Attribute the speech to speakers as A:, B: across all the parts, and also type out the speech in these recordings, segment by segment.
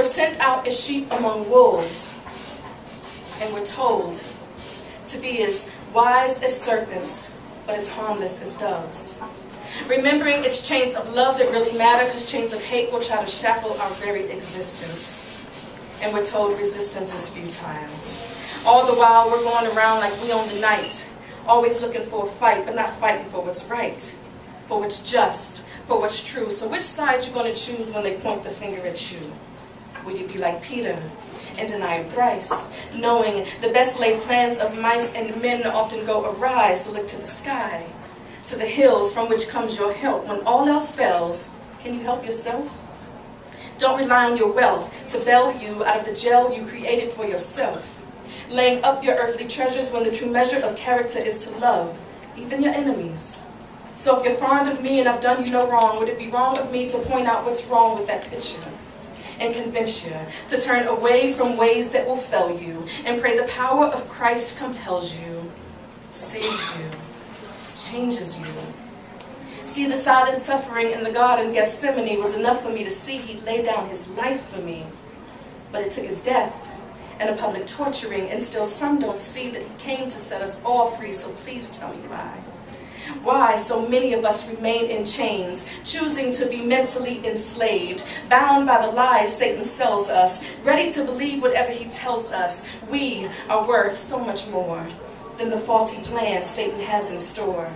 A: We're sent out as sheep among wolves, and we're told to be as wise as serpents, but as harmless as doves. Remembering it's chains of love that really matter, because chains of hate will try to shackle our very existence. And we're told resistance is futile. All the while we're going around like we own the night, always looking for a fight, but not fighting for what's right, for what's just, for what's true. So which side you going to choose when they point the finger at you? Will you be like Peter and deny him thrice, knowing the best laid plans of mice and men often go awry? So look to the sky, to the hills from which comes your help. When all else fails, can you help yourself? Don't rely on your wealth to bail you out of the jail you created for yourself, laying up your earthly treasures when the true measure of character is to love even your enemies. So if you're fond of me and I've done you no wrong, would it be wrong of me to point out what's wrong with that picture and convince you to turn away from ways that will fail you and pray the power of Christ compels you, saves you, changes you? See, the silent suffering in the Garden Gethsemane was enough for me to see he laid down his life for me. But it took his death and a public torturing, and still some don't see that he came to set us all free. So please tell me why. Why so many of us remain in chains, choosing to be mentally enslaved, bound by the lies Satan sells us, ready to believe whatever he tells us. We are worth so much more than the faulty plans Satan has in store.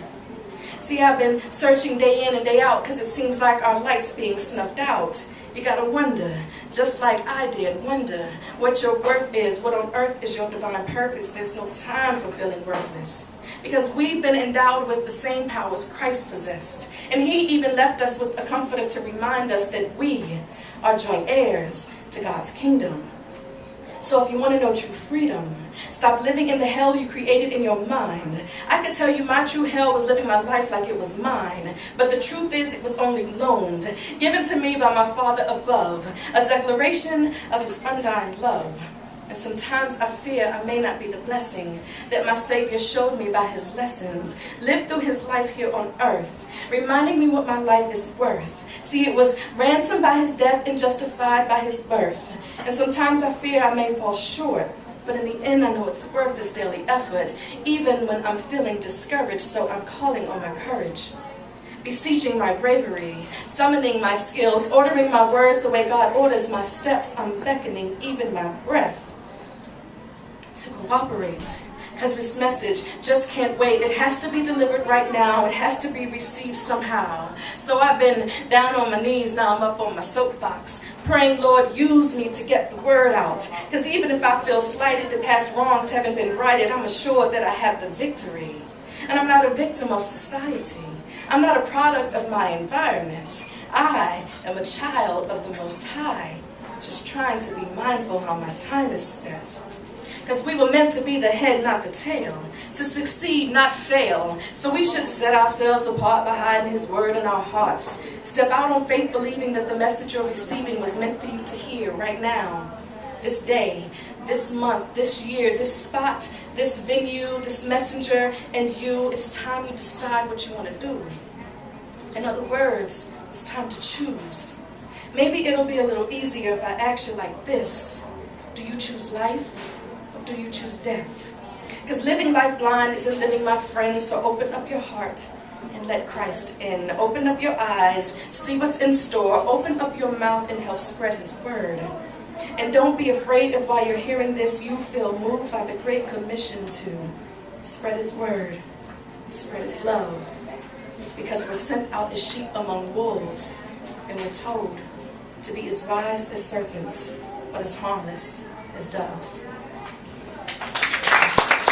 A: See, I've been searching day in and day out because it seems like our light's being snuffed out. You gotta wonder, just like I did, wonder what your worth is, what on earth is your divine purpose. There's no time for feeling worthless, because we've been endowed with the same powers Christ possessed. And he even left us with a comforter to remind us that we are joint heirs to God's kingdom. So if you want to know true freedom, stop living in the hell you created in your mind. I could tell you my true hell was living my life like it was mine. But the truth is it was only loaned, given to me by my Father above, a declaration of his undying love. And sometimes I fear I may not be the blessing that my Savior showed me by his lessons, lived through his life here on earth, reminding me what my life is worth. See, it was ransomed by his death and justified by his birth. And sometimes I fear I may fall short, but in the end I know it's worth this daily effort, even when I'm feeling discouraged. So I'm calling on my courage, beseeching my bravery, summoning my skills, ordering my words the way God orders my steps. I'm beckoning even my breath to cooperate, because this message just can't wait. It has to be delivered right now. It has to be received somehow. So I've been down on my knees, now I'm up on my soapbox, praying, Lord, use me to get the word out. Because even if I feel slighted that past wrongs haven't been righted, I'm assured that I have the victory. And I'm not a victim of society. I'm not a product of my environment. I am a child of the Most High, just trying to be mindful how my time is spent. Because we were meant to be the head, not the tail. To succeed, not fail. So we should set ourselves apart by hiding his word in our hearts. Step out on faith, believing that the message you're receiving was meant for you to hear right now. This day, this month, this year, this spot, this venue, this messenger, and you. It's time you decide what you want to do. In other words, it's time to choose. Maybe it'll be a little easier if I ask you like this. Do you choose life? Do you choose death? Because living life blind isn't living, my friends. So open up your heart and let Christ in. Open up your eyes, see what's in store. Open up your mouth and help spread his word. And don't be afraid if while you're hearing this you feel moved by the great commission to spread his word, spread his love. Because we're sent out as sheep among wolves, and we're told to be as wise as serpents, but as harmless as doves.